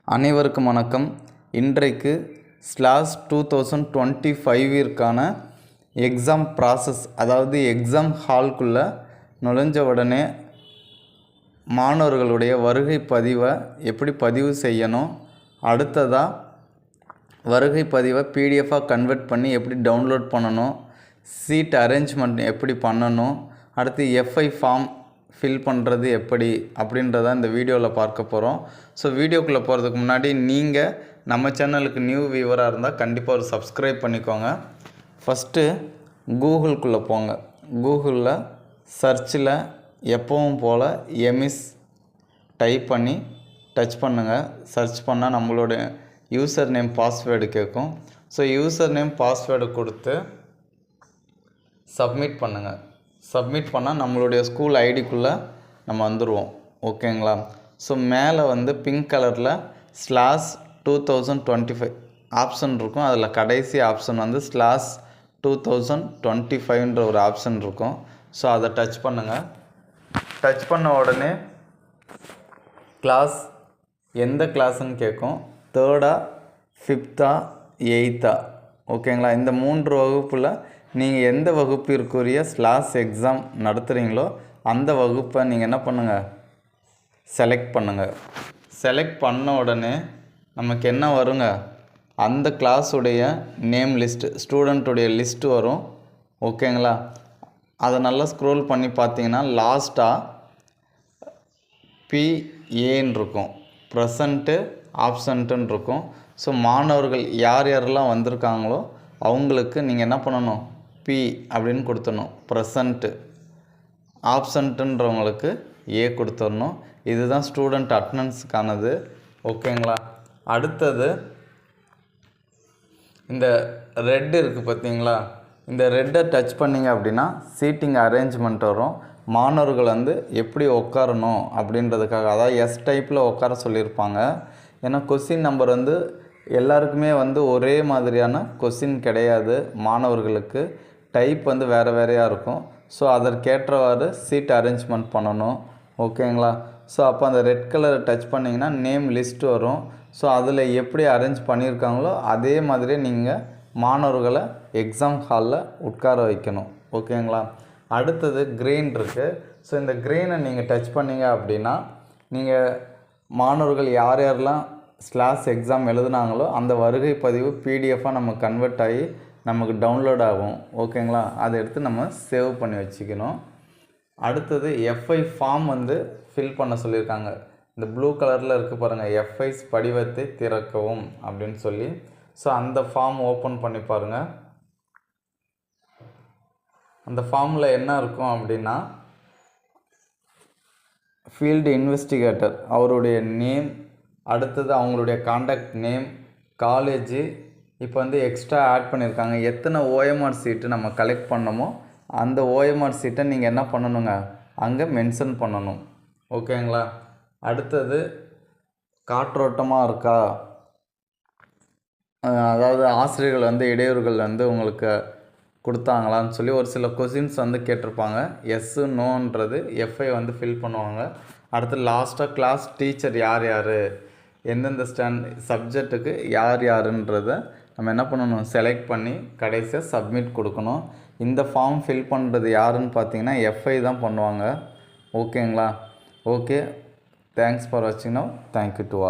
அனைவருக்கும் வணக்கம். இன்றைக்கு ஸ்லாஷ் 2025ற்கான எக்ஸாம் ப்ராசஸ், அதாவது எக்ஸாம் ஹால்குள்ளே நுழைஞ்ச உடனே மாணவர்களுடைய வருகை பதிவை எப்படி பதிவு செய்யணும், அடுத்ததாக வருகை பதிவை பிடிஎஃபாக கன்வெர்ட் பண்ணி எப்படி டவுன்லோட் பண்ணணும், சீட் அரேஞ்ச்மெண்ட் எப்படி பண்ணணும், அடுத்து எஃப்ஐ ஃபார்ம் ஃபில் பண்ணுறது எப்படி அப்படின்றத இந்த வீடியோவில் பார்க்க போகிறோம். ஸோ வீடியோக்குள்ளே போகிறதுக்கு முன்னாடி நீங்கள் நம்ம சேனலுக்கு நியூ வியூவராக இருந்தால் கண்டிப்பாக ஒரு சப்ஸ்கிரைப் பண்ணிக்கோங்க. ஃபஸ்ட்டு கூகுளுக்குள்ளே போங்க. கூகுளில் சர்ச்சில் எப்பவும் போல் எமிஸ் டைப் பண்ணி டச் பண்ணுங்கள். சர்ச் பண்ணால் நம்மளோட யூசர் நேம் பாஸ்வேர்டு கேட்கும். ஸோ யூசர் நேம் பாஸ்வேர்டு கொடுத்து சப்மிட் பண்ணுங்கள். சப்மிட் பண்ணால் நம்மளுடைய ஸ்கூல் ஐடிக்குள்ளே நம்ம வந்துடுவோம். ஓகேங்களா? ஸோ மேலே பிங்க் கலரில் ஸ்லாஷ் 2025 ஆப்ஷன் இருக்கும். அதில் கடைசி ஆப்ஷன் ஸ்லாஷ் 2025ன்ற ஒரு ஆப்ஷன் இருக்கும். ஸோ அதை டச் பண்ணுங்கள். டச் பண்ண உடனே கிளாஸ் எந்த கிளாஸுன்னு கேட்கும். 3rd, 5th, 8th. ஓகேங்களா? இந்த 3 வகுப்பில் நீங்கள் எந்த வகுப்பிற்குரிய ஸ்லாஷ் எக்ஸாம் நடத்துகிறீங்களோ அந்த வகுப்பை நீங்கள் என்ன பண்ணுங்கள், செலக்ட் பண்ணுங்கள். செலக்ட் பண்ண உடனே நமக்கு என்ன வருங்க, அந்த கிளாஸுடைய நேம் லிஸ்ட்டு, ஸ்டூடெண்ட்டுடைய லிஸ்ட்டு வரும். ஓகேங்களா? அதை நல்லா ஸ்க்ரோல் பண்ணி பார்த்தீங்கன்னா லாஸ்ட்டாக பிஏன்னு இருக்கும், ப்ரெசண்ட்டு ஆப்சண்ட்டுன்னு இருக்கும். ஸோ மாணவர்கள் யார் யாரெல்லாம் வந்திருக்காங்களோ அவங்களுக்கு நீங்கள் என்ன பண்ணணும், பி அப்படின்னு கொடுத்துடணும். ப்ரெசண்ட்டு. ஆப்சண்ட்டுன்றவங்களுக்கு ஏ கொடுத்துடணும். இதுதான் ஸ்டூடெண்ட் அட்டண்டன்ஸுக்கானது. ஓகேங்களா? அடுத்தது இந்த ரெட் இருக்குது பார்த்தீங்களா, இந்த ரெட்டை டச் பண்ணிங்க அப்படின்னா சீட்டிங் அரேஞ்ச்மெண்ட் வரும். மாணவர்கள் எப்படி உட்காரணும் அப்படின்றதுக்காக, அதாவது எஸ் டைப்பில் உட்கார சொல்லியிருப்பாங்க. ஏன்னா கொஸ்டின் நம்பர் எல்லாருக்குமே ஒரே மாதிரியான கொஸ்டின் கிடையாது. மாணவர்களுக்கு டைப் வேறு வேறையாக இருக்கும். ஸோ அதற்கேற்றவாறு சீட் அரேஞ்ச்மெண்ட் பண்ணணும். ஓகேங்களா? ஸோ அப்போ அந்த ரெட் கலரை டச் பண்ணிங்கன்னா நேம் லிஸ்ட் வரும். ஸோ அதில் எப்படி அரேஞ்ச் பண்ணியிருக்காங்களோ அதே மாதிரியே நீங்கள் மாணவர்களை எக்ஸாம் ஹாலில் உட்கார வைக்கணும். ஓகேங்களா? அடுத்தது க்ரீன் இருக்குது. ஸோ இந்த க்ரீனை நீங்கள் டச் பண்ணிங்க அப்படின்னா நீங்கள் மாணவர்கள் யார் யாரெல்லாம் ஸ்லாஷ் எக்ஸாம் எழுதுனாங்களோ அந்த வருகை பதிவு பிடிஎஃபாக நம்ம கன்வெர்ட் ஆகி நமக்கு டவுன்லோட் ஆகும். ஓகேங்களா? அதை எடுத்து நம்ம சேவ் பண்ணி வச்சுக்கணும். அடுத்தது எஃப்ஐ ஃபார்ம் ஃபில் பண்ண சொல்லியிருக்காங்க. இந்த ப்ளூ கலரில் இருக்குது பாருங்கள், எஃப்ஐஸ் படிவத்தை திறக்கவும் அப்படின்னு சொல்லி. ஸோ அந்த ஃபார்ம் ஓப்பன் பண்ணி பாருங்கள். அந்த ஃபார்மில் என்ன இருக்கும் அப்படின்னா, ஃபீல்டு இன்வெஸ்டிகேட்டர் அவருடைய நேம், அடுத்தது அவங்களுடைய காண்டாக்ட் நேம், காலேஜு, இப்போ எக்ஸ்ட்ரா ஆட் பண்ணியிருக்காங்க. எத்தனை ஓஎம்ஆர் சீட்டு நம்ம கலெக்ட் பண்ணமோ அந்த ஓஎம்ஆர் சீட்டை நீங்கள் என்ன பண்ணணுங்க, அங்கே மென்ஷன் பண்ணணும். ஓகேங்களா? அடுத்தது காற்றோட்டமாக இருக்கா, அதாவது ஆசிரியர்கள் இடையூறுகள் உங்களுக்கு கொடுத்தாங்களான்னு சொல்லி ஒரு சில கொஸ்டின்ஸ் கேட்டிருப்பாங்க. எஸ்ஸு நோன்றது எஃப்ஐ ஃபில் பண்ணுவாங்க. அடுத்து லாஸ்ட்டாக கிளாஸ் டீச்சர் யார் யார், எந்தெந்த சப்ஜெக்ட்டுக்கு யார் யாருன்றதை நம்ம என்ன பண்ணணும், செலக்ட் பண்ணி கடைசியாக சப்மிட் கொடுக்கணும். இந்த ஃபார்ம் ஃபில் பண்ணுறது யாருன்னு பார்த்தீங்கன்னா எஃப்ஐ தான் பண்ணுவாங்க. ஓகேங்களா? ஓகே, தேங்க்ஸ் ஃபார் வாட்சிங். Now thank you to all.